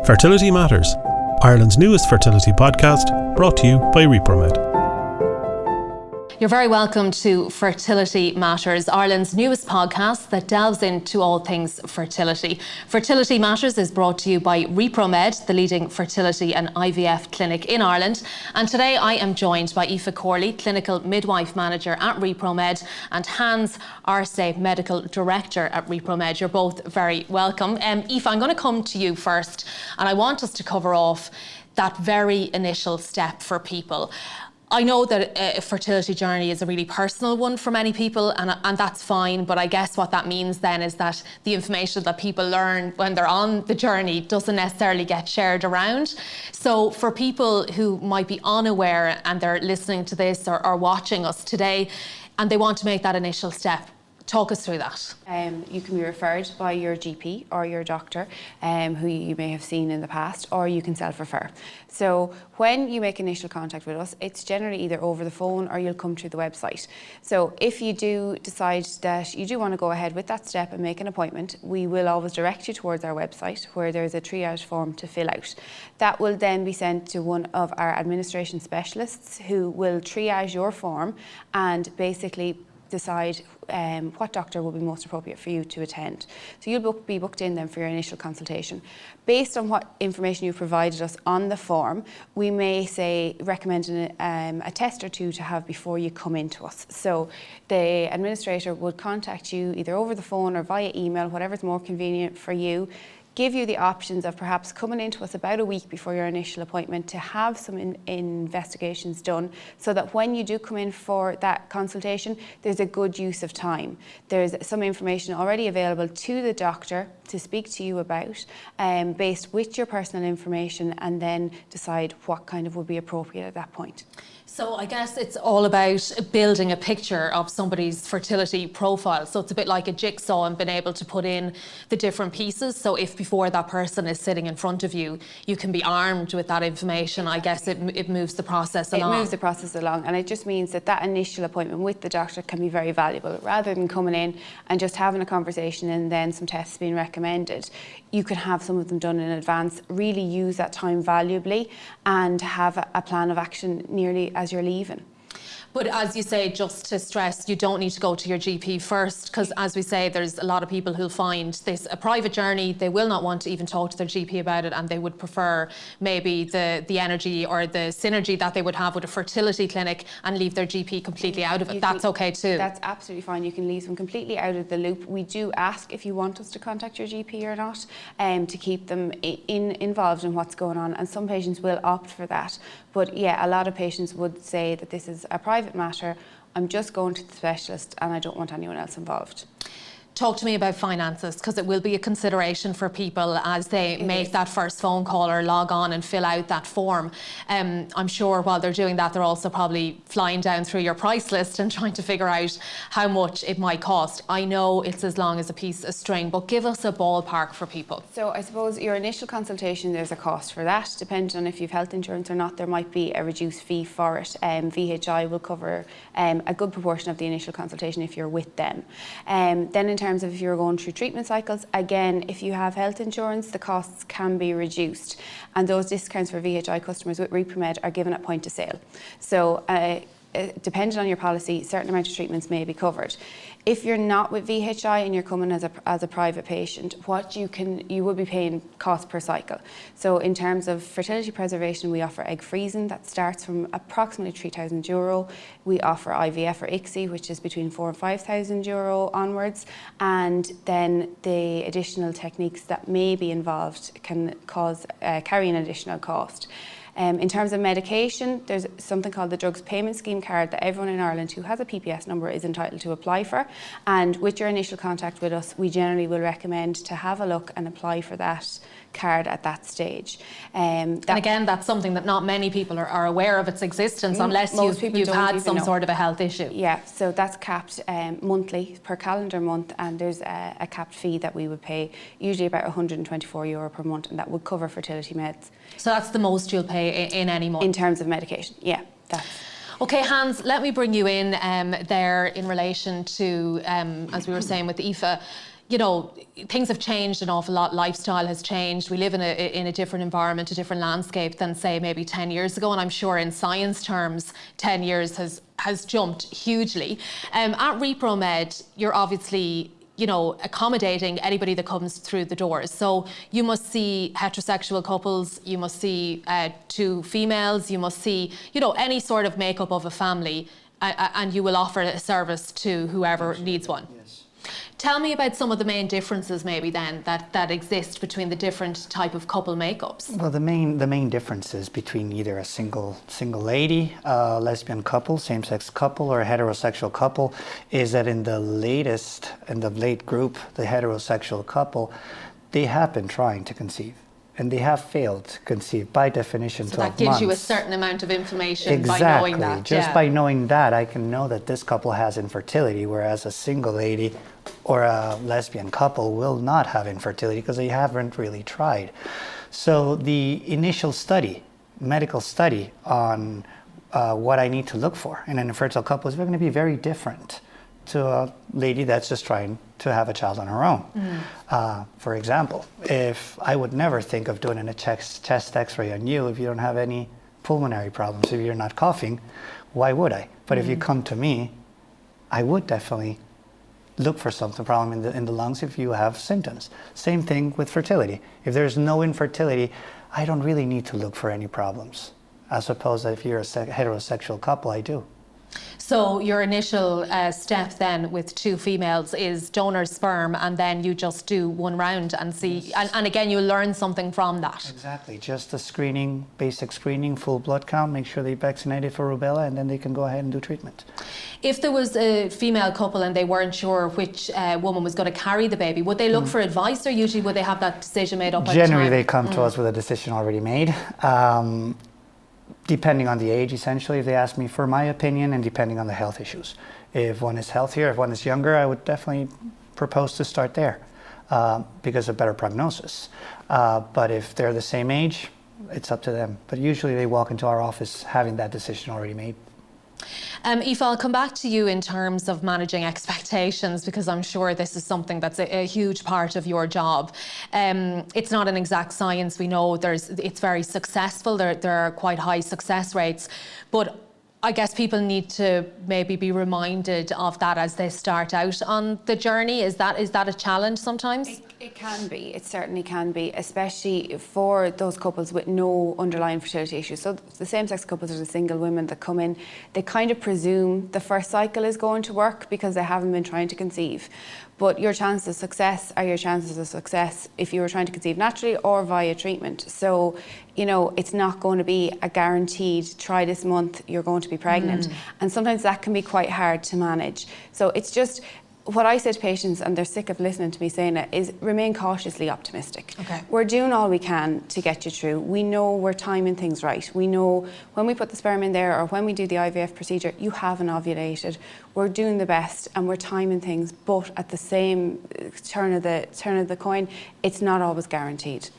Fertility Matters, Ireland's newest fertility podcast, brought to you by ReproMed. You're very welcome to Fertility Matters, Ireland's newest podcast that delves into all things fertility. Fertility Matters is brought to you by ReproMed, the leading fertility and IVF clinic in Ireland. And today I am joined by Aoife Corley, Clinical Midwife Manager at ReproMed, and Hans, Arce, Medical Director at ReproMed. You're both very welcome. Aoife, I'm going to come to you first, and I want us to cover off that very initial step for people. I know that a fertility journey is a really personal one for many people, and that's fine, but I guess what that means then is that the information that people learn when they're on the journey doesn't necessarily get shared around. So for people who might be unaware and they're listening to this or watching us today and they want to make that initial step, talk us through that. You can be referred by your GP or your doctor who you may have seen in the past, or you can self-refer. So when you make initial contact with us, it's generally either over the phone or you'll come to the website. So if you do decide that you do want to go ahead with that step and make an appointment, we will always direct you towards our website where there's a triage form to fill out. That will then be sent to one of our administration specialists who will triage your form and basically decide what doctor will be most appropriate for you to attend. So you'll be booked in then for your initial consultation. Based on what information you've provided us on the form, we may recommend a test or two to have before you come into us. So the administrator would contact you either over the phone or via email, whatever's more convenient for you, give you the options of perhaps coming into us about a week before your initial appointment to have some investigations done, so that when you do come in for that consultation, there's a good use of time. There's some information already available to the doctor to speak to you about, based with your personal information, and then decide what kind of would be appropriate at that point. So I guess it's all about building a picture of somebody's fertility profile. So it's a bit like a jigsaw and being able to put in the different pieces. So if before that person is sitting in front of you, you can be armed with that information, I guess it moves the process along. It moves the process along, and it just means that initial appointment with the doctor can be very valuable. Rather than coming in and just having a conversation and then some tests being recommended, you can have some of them done in advance, really use that time valuably and have a plan of action nearly as you're leaving. But as you say, just to stress, you don't need to go to your GP first, because as we say, there's a lot of people who'll find this a private journey. They will not want to even talk to their GP about it, and they would prefer maybe the energy or the synergy that they would have with a fertility clinic and leave their GP completely out of it. That's okay too. That's absolutely fine. You can leave them completely out of the loop. We do ask if you want us to contact your GP or not, to keep them involved in what's going on, and some patients will opt for that. But yeah, a lot of patients would say that this is a private matter. I'm just going to the specialist and I don't want anyone else involved. Talk to me about finances, because it will be a consideration for people as they make that first phone call or log on and fill out that form. I'm sure while they're doing that, they're also probably flying down through your price list and trying to figure out how much it might cost. I know it's as long as a piece of string, but give us a ballpark for people. So I suppose your initial consultation, there's a cost for that. Depending on if you've health insurance or not, there might be a reduced fee for it. VHI will cover a good proportion of the initial consultation if you're with them. Then in terms of if you're going through treatment cycles, again, if you have health insurance, the costs can be reduced, and those discounts for VHI customers with ReproMed are given at point of sale. So depending on your policy, a certain amount of treatments may be covered. If you're not with VHI and you're coming as a private patient, you will be paying cost per cycle. So in terms of fertility preservation, we offer egg freezing that starts from approximately €3,000. We offer IVF or ICSI, which is between €4,000 and €5,000 onwards, and then the additional techniques that may be involved can carry an additional cost. In terms of medication, there's something called the Drugs Payment Scheme card that everyone in Ireland who has a PPS number is entitled to apply for. And with your initial contact with us, we generally will recommend to have a look and apply for that card at that stage. And again, that's something that not many people are aware of its existence unless you've had some sort of a health issue. Yeah, so that's capped monthly per calendar month, and there's a capped fee that we would pay, usually about €124 per month, and that would cover fertility meds. So that's the most you'll pay in any month? In terms of medication, yeah. Okay, Hans, let me bring you in there in relation to, as we were saying with Aoife, you know, things have changed an awful lot. Lifestyle has changed. We live in a different environment, a different landscape than, say, maybe 10 years ago. And I'm sure in science terms, 10 years has jumped hugely. At ReproMed, you're obviously, you know, accommodating anybody that comes through the doors. So you must see heterosexual couples, you must see two females, you must see, you know, any sort of makeup of a family, and you will offer a service to whoever needs one. Yes. Tell me about some of the main differences maybe then that exist between the different type of couple makeups. Well, the main differences between either a single lady, a lesbian couple, same-sex couple, or a heterosexual couple is that in the late group, the heterosexual couple, they have been trying to conceive. And they have failed to conceive by definition. So 12 months. that gives you a certain amount of information exactly. by knowing that. Just by knowing that, I can know that this couple has infertility, whereas a single lady or a lesbian couple will not have infertility because they haven't really tried. So the initial study, medical study on what I need to look for in an infertile couple is going to be very different to a lady that's just trying to have a child on her own. For example, if I would never think of doing a chest x-ray on you if you don't have any pulmonary problems, if you're not coughing, why would I? But if you come to me, I would definitely look for something problem in the lungs if you have symptoms. Same thing with fertility. If there's no infertility, I don't really need to look for any problems. I suppose that if you're a heterosexual couple, I do. So your initial step then with two females is donor sperm, and then you just do one round and see, and again you learn something from that. Exactly, just a screening, basic screening, full blood count, make sure they're vaccinated for rubella, and then they can go ahead and do treatment. If there was a female couple and they weren't sure which woman was going to carry the baby, would they look for advice, or usually would they have that decision made up at the time? Generally they come to us with a decision already made. Depending on the age, essentially, if they ask me for my opinion, and depending on the health issues. If one is healthier, if one is younger, I would definitely propose to start there because of better prognosis. But if they're the same age, it's up to them. But usually they walk into our office having that decision already made. Aoife, I'll come back to you in terms of managing expectations, because I'm sure this is something that's a huge part of your job. It's not an exact science. We know it's very successful. There are quite high success rates, but I guess people need to maybe be reminded of that as they start out on the journey. Is that a challenge sometimes? It can be, it certainly can be, especially for those couples with no underlying fertility issues. So the same-sex couples or the single women that come in, they kind of presume the first cycle is going to work because they haven't been trying to conceive. But your chances of success are your chances of success if you were trying to conceive naturally or via treatment. So, you know, it's not going to be a guaranteed, try this month, you're going to be pregnant. And sometimes that can be quite hard to manage. So it's just, what I say to patients, and they're sick of listening to me saying it, is remain cautiously optimistic. Okay. We're doing all we can to get you through. We know we're timing things right. We know when we put the sperm in there or when we do the IVF procedure, you haven't ovulated. We're doing the best and we're timing things, but at the same turn of the coin, it's not always guaranteed.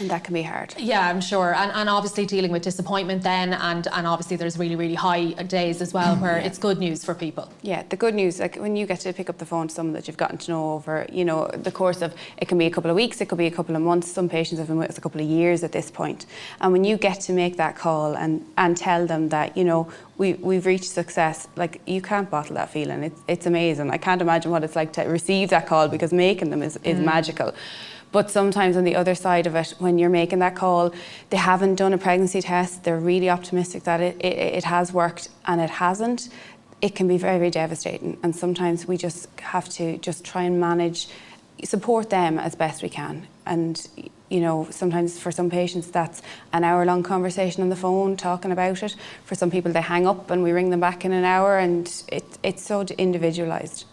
And that can be hard. Yeah, I'm sure. And obviously dealing with disappointment then, and obviously there's really, really high days as well where it's good news for people. Yeah, the good news, like when you get to pick up the phone to someone that you've gotten to know over, you know, the course of, it can be a couple of weeks, it could be a couple of months, some patients have been with us a couple of years at this point. And when you get to make that call and tell them that, you know, we've reached success, like you can't bottle that feeling. It's amazing. I can't imagine what it's like to receive that call, because making them is magical. But sometimes on the other side of it, when you're making that call, they haven't done a pregnancy test, they're really optimistic that it has worked and it hasn't, it can be very, very devastating. And sometimes we just have to just try and manage, support them as best we can. And, you know, sometimes for some patients that's an hour-long conversation on the phone talking about it. For some people they hang up and we ring them back in an hour, and it's so individualised.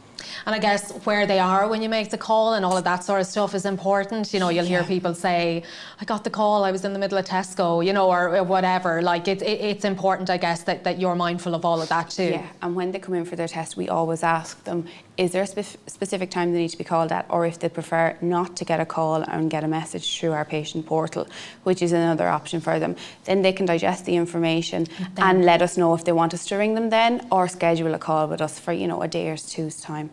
And I guess where they are when you make the call and all of that sort of stuff is important. You know, you'll hear people say, I got the call, I was in the middle of Tesco, you know, or whatever. Like it's important, I guess, that you're mindful of all of that too. Yeah, and when they come in for their test, we always ask them, is there a specific time they need to be called at, or if they prefer not to get a call and get a message through our patient portal, which is another option for them. Then they can digest the information and let us know if they want us to ring them then, or schedule a call with us for, you know, a day or two's time.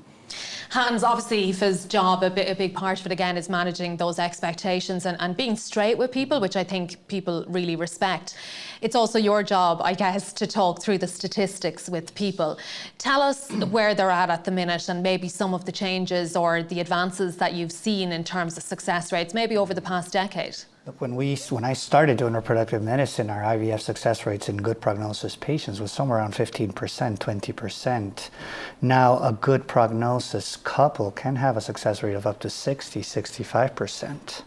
Hans, obviously Aoife's job, a big part of it again, is managing those expectations and being straight with people, which I think people really respect. It's also your job, I guess, to talk through the statistics with people. Tell us where they're at the minute, and maybe some of the changes or the advances that you've seen in terms of success rates, maybe over the past decade. Look, when I started doing reproductive medicine, our IVF success rates in good prognosis patients was somewhere around 15%, 20%. Now, a good prognosis couple can have a success rate of up to 60, 65%.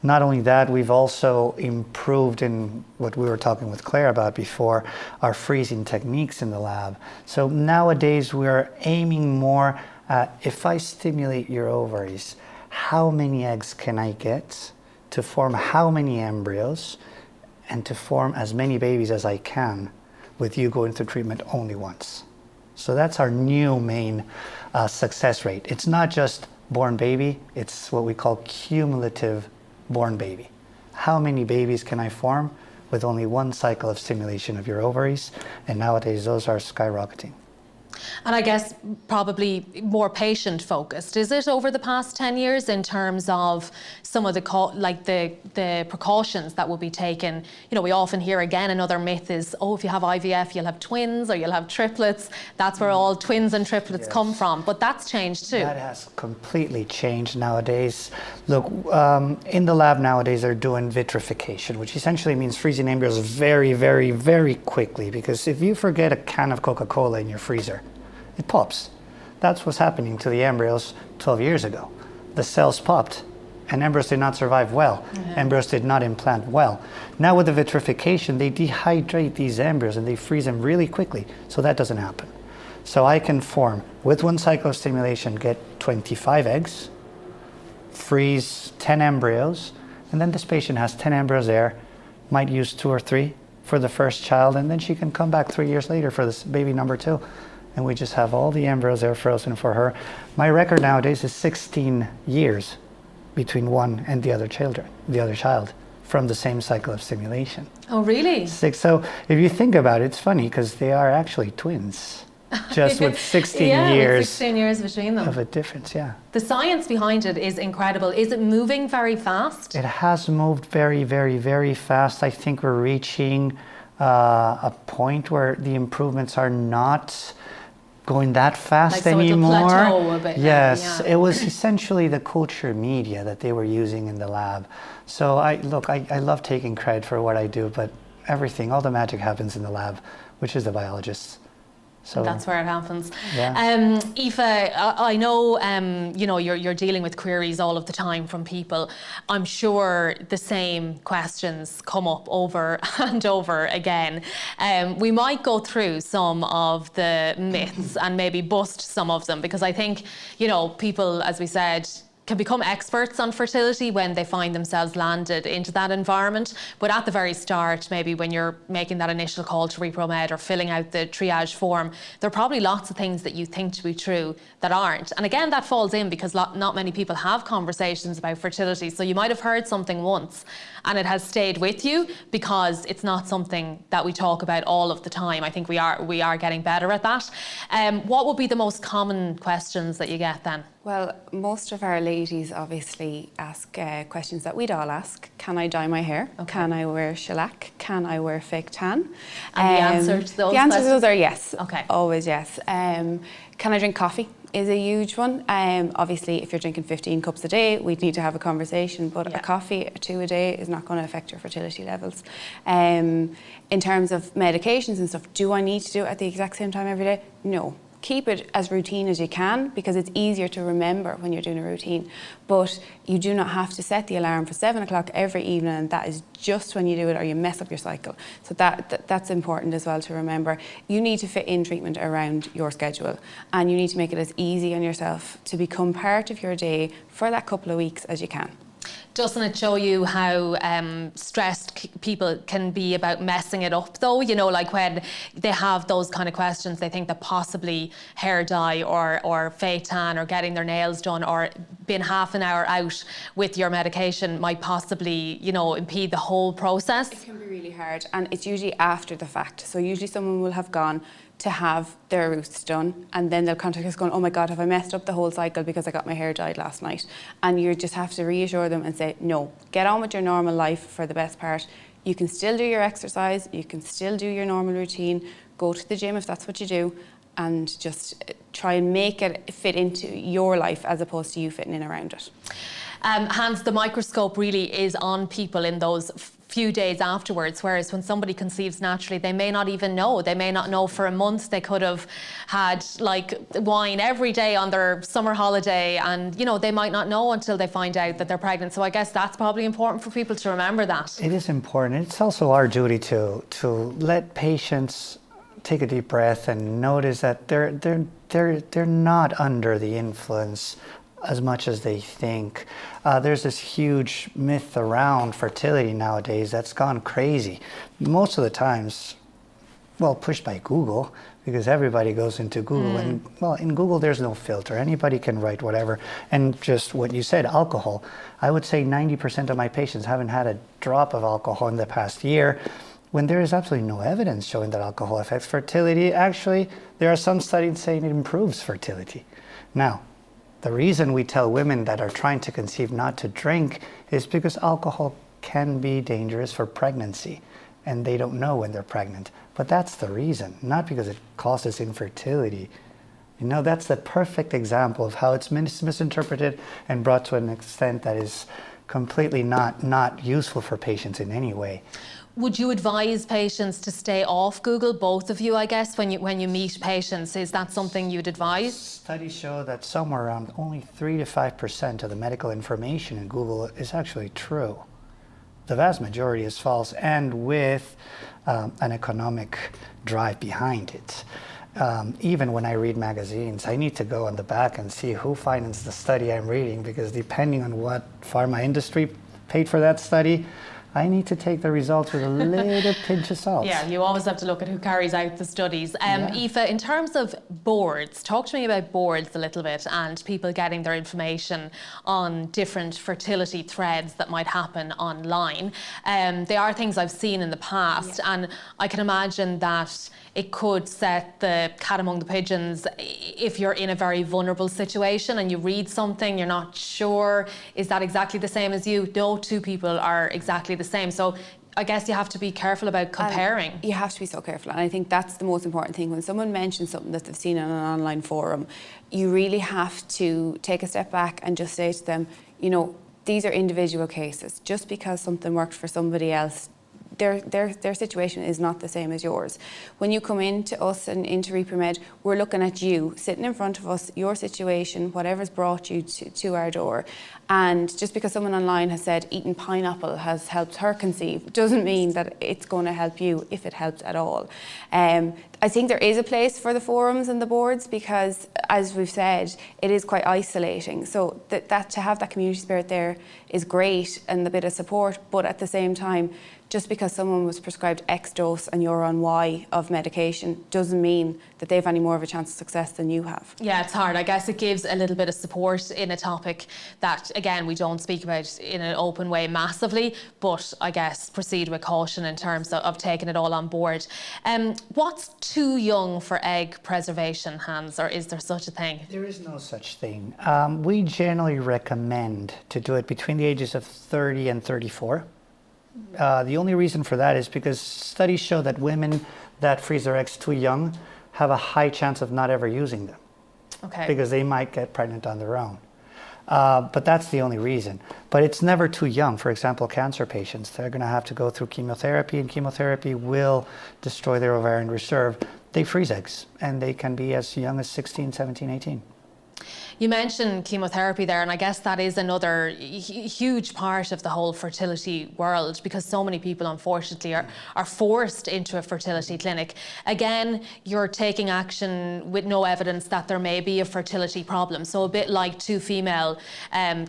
Not only that, we've also improved in what we were talking with Claire about before, our freezing techniques in the lab. So nowadays we're aiming more at, if I stimulate your ovaries, how many eggs can I get to form how many embryos and to form as many babies as I can with you going through treatment only once. So that's our new main success rate. It's not just born baby, it's what we call cumulative born baby. How many babies can I form with only one cycle of stimulation of your ovaries? And nowadays those are skyrocketing. And I guess probably more patient focused, is it, over the past 10 years in terms of some of the precautions that will be taken? You know, we often hear again, another myth is, oh, if you have IVF, you'll have twins or you'll have triplets. That's where all twins and triplets come from. But that's changed too. That has completely changed nowadays. Look, in the lab nowadays they're doing vitrification, which essentially means freezing embryos very, very, very quickly. Because if you forget a can of Coca-Cola in your freezer, it pops. That's what's happening to the embryos 12 years ago. The cells popped and embryos did not survive well. Embryos did not implant well. Now with the vitrification, they dehydrate these embryos and they freeze them really quickly. So that doesn't happen. So I can form, with one cycle of stimulation, get 25 eggs, freeze 10 embryos, and then this patient has 10 embryos there, might use 2 or 3 for the first child, and then she can come back 3 years later for this baby number 2. And we just have all the embryos there frozen for her. My record nowadays is 16 years between one and the other child from the same cycle of stimulation. Oh, really? 6. So if you think about it, it's funny because they are actually twins, just with 16 years. With 16 years between them. Of a difference, yeah. The science behind it is incredible. Is it moving very fast? It has moved very, very, very fast. I think we're reaching a point where the improvements are not going that fast anymore. So it'll plateau a bit. Yes, it was essentially the culture media that they were using in the lab. So I love taking credit for what I do, but everything, all the magic happens in the lab, which is the biologists. So that's where it happens. Yeah. Aoife, I know you know you're dealing with queries all of the time from people. I'm sure the same questions come up over and over again. We might go through some of the myths and maybe bust some of them, because I think, you know, people, as we said, can become experts on fertility when they find themselves landed into that environment. But at the very start, maybe when you're making that initial call to ReproMed or filling out the triage form, there are probably lots of things that you think to be true that aren't. And again, that falls in because not many people have conversations about fertility. So you might have heard something once and it has stayed with you because it's not something that we talk about all of the time. I think we are getting better at that. What would be the most common questions that you get then? Well, most of our ladies obviously ask questions that we'd all ask. Can I dye my hair? Okay. Can I wear shellac? Can I wear fake tan? And the answer to those The answer to those are yes. Okay. Always yes. Can I drink coffee? Is a huge one. Obviously, if you're drinking 15 cups a day, we'd need to have a conversation, but a coffee or 2 a day is not going to affect your fertility levels. In terms of medications and stuff, do I need to do it at the exact same time every day? No. Keep it as routine as you can because it's easier to remember when you're doing a routine. But you do not have to set the alarm for 7 o'clock every evening, and that is just when you do it or you mess up your cycle. So that's important as well to remember. You need to fit in treatment around your schedule, and you need to make it as easy on yourself to become part of your day for that couple of weeks as you can. Doesn't it show you how stressed people can be about messing it up though? You know, like when they have those kind of questions, they think that possibly hair dye or fake tan or getting their nails done or being half an hour out with your medication might possibly, you know, impede the whole process. It can be really hard, and it's usually after the fact. So usually someone will have gone to have their roots done, and then they'll contact us going, oh my God, have I messed up the whole cycle because I got my hair dyed last night? And you just have to reassure them and say, no, get on with your normal life for the best part. You can still do your exercise, you can still do your normal routine, go to the gym if that's what you do, and just try and make it fit into your life as opposed to you fitting in around it. Hans, the microscope really is on people in those few days afterwards, whereas when somebody conceives naturally, they may not even know. They may not know for a month. They could have had like wine every day on their summer holiday, and you know, they might not know until they find out that they're pregnant. So I guess that's probably important for people to remember that. It is important. It's also our duty to let patients take a deep breath and notice that they're not under the influence as much as they think. There's this huge myth around fertility nowadays that's gone crazy. Most of the times, well, pushed by Google, because everybody goes into Google, and well, in Google there's no filter. Anybody can write whatever. And just what you said, alcohol. I would say 90% of my patients haven't had a drop of alcohol in the past year, when there is absolutely no evidence showing that alcohol affects fertility. Actually, there are some studies saying it improves fertility. Now, the reason we tell women that are trying to conceive not to drink is because alcohol can be dangerous for pregnancy, and they don't know when they're pregnant. But that's the reason, not because it causes infertility. You know, that's the perfect example of how it's misinterpreted and brought to an extent that is completely not useful for patients in any way. Would you advise patients to stay off Google, both of you, I guess, when you meet patients? Is that something you'd advise? Studies show that somewhere around only 3 to 5% of the medical information in Google is actually true. The vast majority is false, and with an economic drive behind it. Even when I read magazines, I need to go on the back and see who financed the study I'm reading, because depending on what pharma industry paid for that study, I need to take the results with a little pinch of salt. Yeah, you always have to look at who carries out the studies. Aoife, in terms of boards, talk to me about boards a little bit and people getting their information on different fertility threads that might happen online. They are things I've seen in the past, and I can imagine that it could set the cat among the pigeons if you're in a very vulnerable situation and you read something, you're not sure, is that exactly the same as you? No two people are exactly the same. So I guess you have to be careful about comparing. You have to be so careful, and I think that's the most important thing. When someone mentions something that they've seen on an online forum, you really have to take a step back and just say to them, you know, these are individual cases. Just because something worked for somebody else, their situation is not the same as yours. When you come into us and into ReproMed, we're looking at you, sitting in front of us, your situation, whatever's brought you to our door. And just because someone online has said eating pineapple has helped her conceive, doesn't mean that it's going to help you, if it helps at all. I think there is a place for the forums and the boards, because, as we've said, it is quite isolating. So that to have that community spirit there is great, and the bit of support, but at the same time, just because someone was prescribed X dose and you're on Y of medication doesn't mean that they have any more of a chance of success than you have. Yeah, it's hard. I guess it gives a little bit of support in a topic that, again, we don't speak about in an open way massively, but I guess proceed with caution in terms of taking it all on board. What's too young for egg preservation, Hans, or is there such a thing? There is no such thing. We generally recommend to do it between the ages of 30 and 34. The only reason for that is because studies show that women that freeze their eggs too young have a high chance of not ever using them. Okay. Because they might get pregnant on their own. But that's the only reason. But it's never too young. For example, cancer patients, they're going to have to go through chemotherapy, and chemotherapy will destroy their ovarian reserve. They freeze eggs, and they can be as young as 16, 17, 18. You mentioned chemotherapy there, and I guess that is another huge part of the whole fertility world, because so many people, unfortunately, are forced into a fertility clinic. Again, you're taking action with no evidence that there may be a fertility problem. So a bit like two female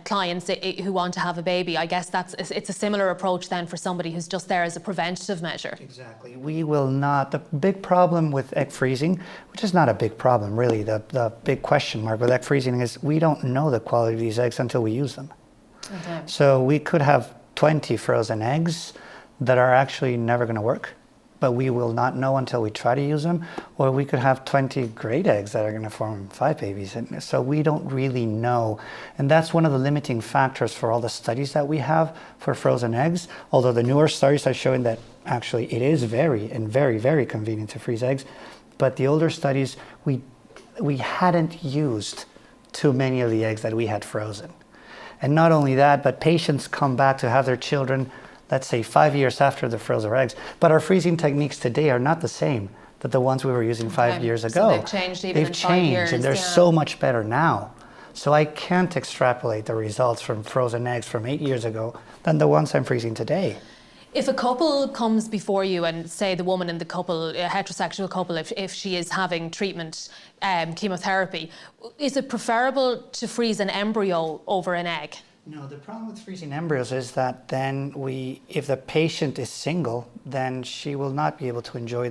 clients who want to have a baby. I guess it's a similar approach then for somebody who's just there as a preventative measure. Exactly. We will not. The big problem with egg freezing, which is not a big problem really, the big question mark with egg freezing is we don't know the quality of these eggs until we use them. Okay. So we could have 20 frozen eggs that are actually never going to work but we will not know until we try to use them. Or we could have 20 great eggs that are going to form 5 babies. And so we don't really know. And that's one of the limiting factors for all the studies that we have for frozen eggs. Although the newer studies are showing that actually it is very, very convenient to freeze eggs. But the older studies, we hadn't used too many of the eggs that we had frozen. And not only that, but patients come back to have their children, let's say 5 years after the frozen eggs. But our freezing techniques today are not the same that the ones we were using 5 years ago. So they've changed even in 5 years. And they're so much better now. So I can't extrapolate the results from frozen eggs from 8 years ago than the ones I'm freezing today. If a couple comes before you and say the woman in the couple, a heterosexual couple, if she is having treatment, chemotherapy, is it preferable to freeze an embryo over an egg? No, the problem with freezing embryos is that then if the patient is single, then she will not be able to enjoy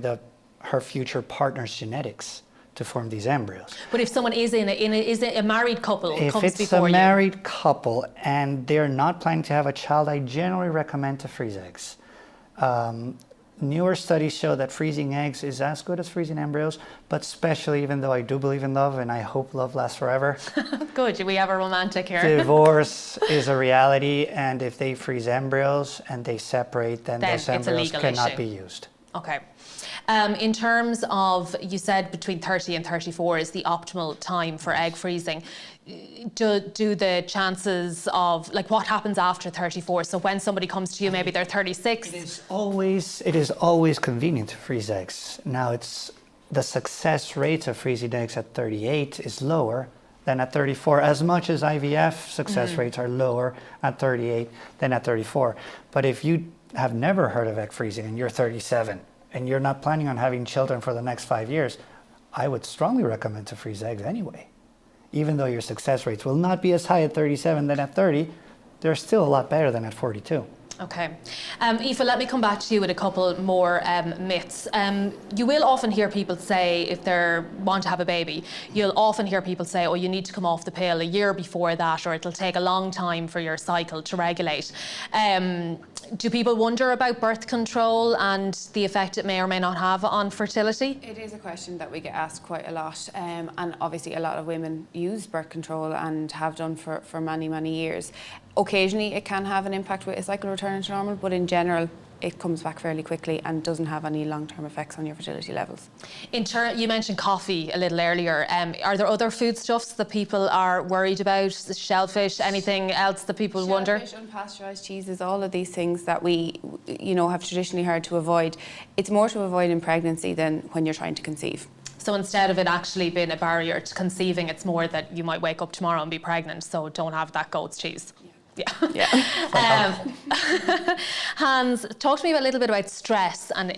her future partner's genetics to form these embryos. But if someone is is a married couple if comes it's before a you, married couple and they're not planning to have a child, I generally recommend to freeze eggs. Newer studies show that freezing eggs is as good as freezing embryos, but especially, even though I do believe in love and I hope love lasts forever. Good, we have a romantic here. Divorce is a reality, and if they freeze embryos and they separate, then those embryos cannot be used. Okay. In terms of, you said between 30 and 34 is the optimal time for egg freezing. Do the chances of, like, what happens after 34? So when somebody comes to you, maybe they're 36. It is always convenient to freeze eggs. Now, the success rates of freezing eggs at 38 is lower than at 34, as much as IVF success rates are lower at 38 than at 34. But if you have never heard of egg freezing and you're 37 and you're not planning on having children for the next 5 years, I would strongly recommend to freeze eggs anyway. Even though your success rates will not be as high at 37 than at 30, they're still a lot better than at 42. Okay. Aoife, let me come back to you with a couple more myths. You will often hear people say, if they want to have a baby, you'll often hear people say, oh, you need to come off the pill a year before that, or it'll take a long time for your cycle to regulate. Do people wonder about birth control and the effect it may or may not have on fertility? It is a question that we get asked quite a lot, and obviously a lot of women use birth control and have done for many years. Occasionally it can have an impact with a cycle returning to normal, but in general it comes back fairly quickly and doesn't have any long-term effects on your fertility levels. You mentioned coffee a little earlier. Are there other foodstuffs that people are worried about? Shellfish, anything else that people wonder? Shellfish, unpasteurised cheeses, all of these things that we, have traditionally heard to avoid. It's more to avoid in pregnancy than when you're trying to conceive. So instead of it actually being a barrier to conceiving, it's more that you might wake up tomorrow and be pregnant, so don't have that goat's cheese. Yeah. Hans, talk to me a little bit about stress and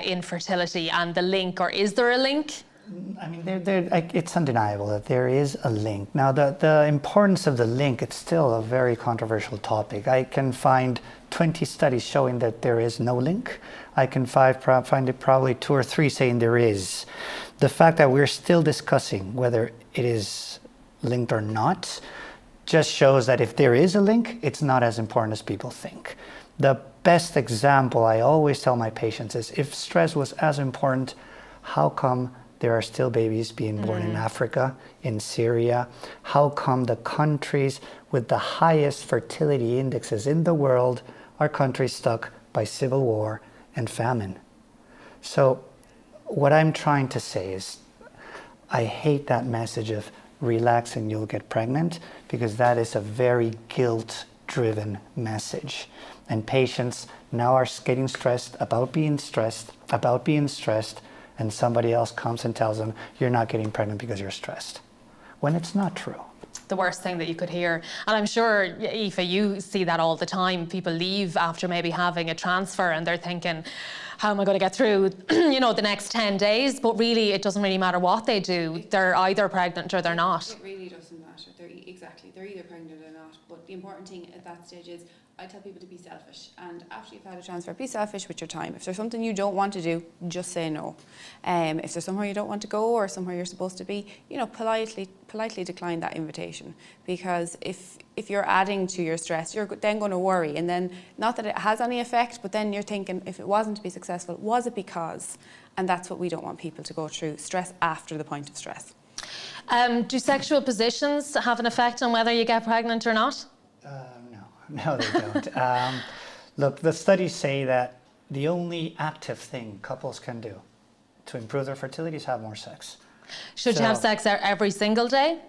infertility and the link, or is there a link? I mean, it's undeniable that there is a link. Now, the importance of the link, it's still a very controversial topic. I can find 20 studies showing that there is no link. I can find it probably 2 or 3 saying there is. The fact that we're still discussing whether it is linked or not just shows that if there is a link, it's not as important as people think. The best example I always tell my patients is, if stress was as important, how come there are still babies being born in Africa, in Syria? How come the countries with the highest fertility indexes in the world are countries stuck by civil war and famine? So what I'm trying to say is, I hate that message of relax and you'll get pregnant, because that is a very guilt-driven message. And patients now are getting stressed, and somebody else comes and tells them, you're not getting pregnant because you're stressed, when it's not true. The worst thing that you could hear. And I'm sure, Aoife, you see that all the time. People leave after maybe having a transfer and they're thinking, how am I going to get through, the next 10 days? But really, it doesn't really matter what they do. They're either pregnant or they're not. It really doesn't matter. They're either pregnant or not. But the important thing at that stage is, I tell people to be selfish, and after you've had a transfer, be selfish with your time. If there's something you don't want to do, just say no. If there's somewhere you don't want to go or somewhere you're supposed to be, politely decline that invitation, because if you're adding to your stress, you're then going to worry, and then not that it has any effect, but then you're thinking, if it wasn't to be successful, was it because? And that's what we don't want people to go through, stress after the point of stress. Do sexual positions have an effect on whether you get pregnant or not? No, they don't. Look, the studies say that the only active thing couples can do to improve their fertility is have more sex. Should you have sex every single day?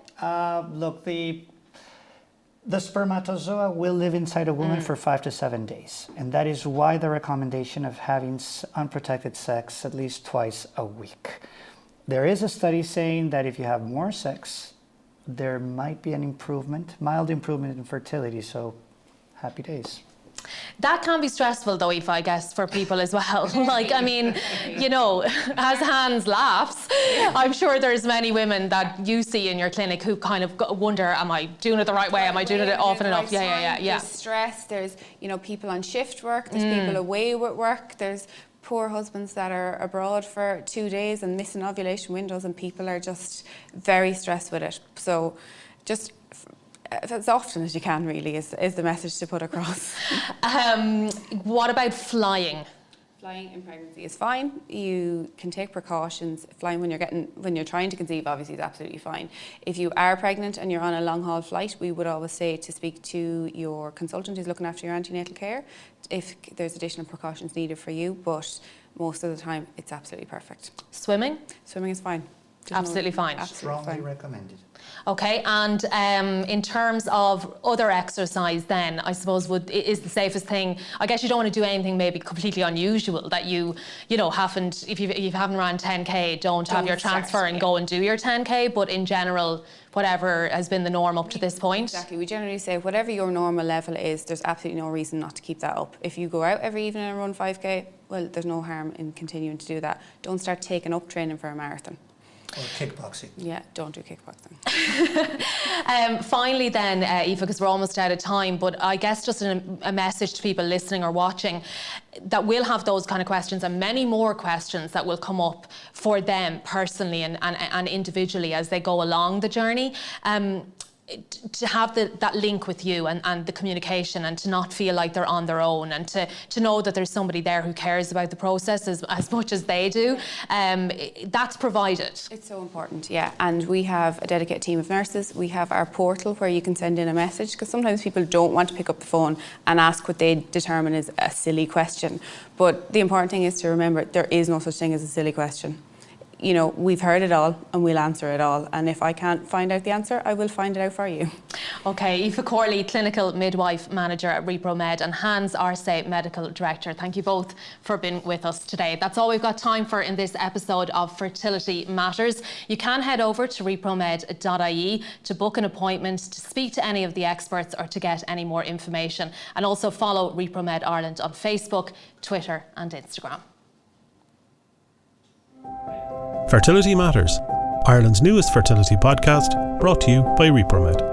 Look, the spermatozoa will live inside a woman for 5 to 7 days. And that is why the recommendation of having unprotected sex at least twice a week. There is a study saying that if you have more sex, there might be an improvement, mild improvement in fertility. So happy days. That can be stressful though, Aoife, I guess, for people as well. As Hans laughs, I'm sure there's many women that you see in your clinic who kind of wonder, am I doing it the right way? Am I doing it often enough? Yeah. There's stress, there's, people on shift work, there's people away with work, there's poor husbands that are abroad for 2 days and missing ovulation windows, and people are just very stressed with it. So just as often as you can, really, is the message to put across. What about flying? Flying in pregnancy is fine. You can take precautions. Flying when you're trying to conceive, obviously, is absolutely fine. If you are pregnant and you're on a long haul flight, we would always say to speak to your consultant who's looking after your antenatal care if there's additional precautions needed for you. But most of the time, it's absolutely perfect. Swimming? Swimming is fine. Absolutely fine. Strongly recommended. Okay, and in terms of other exercise then, I suppose is the safest thing, I guess you don't want to do anything maybe completely unusual that you haven't, if you haven't run 10k, don't have your transfer and go and do your 10k, but in general, whatever has been the norm up to this point. Exactly, we generally say whatever your normal level is, there's absolutely no reason not to keep that up. If you go out every evening and run 5k, well, there's no harm in continuing to do that. Don't start taking up training for a marathon. Or kickboxing. Yeah, don't do kickboxing. Finally then, Aoife, because we're almost out of time, but I guess just a message to people listening or watching that will have those kind of questions and many more questions that will come up for them personally and individually as they go along the journey. To have that link with you and the communication, and to not feel like they're on their own, and to know that there's somebody there who cares about the process as much as they do, that's provided. It's so important, yeah. And we have a dedicated team of nurses. We have our portal where you can send in a message, because sometimes people don't want to pick up the phone and ask what they determine is a silly question. But the important thing is to remember there is no such thing as a silly question. We've heard it all and we'll answer it all. And if I can't find out the answer, I will find it out for you. Okay, Aoife Corley, Clinical Midwife Manager at ReproMed, and Hans, Arce, Medical Director. Thank you both for being with us today. That's all we've got time for in this episode of Fertility Matters. You can head over to repromed.ie to book an appointment, to speak to any of the experts, or to get any more information. And also follow ReproMed Ireland on Facebook, Twitter and Instagram. Fertility Matters, Ireland's newest fertility podcast, brought to you by ReproMed.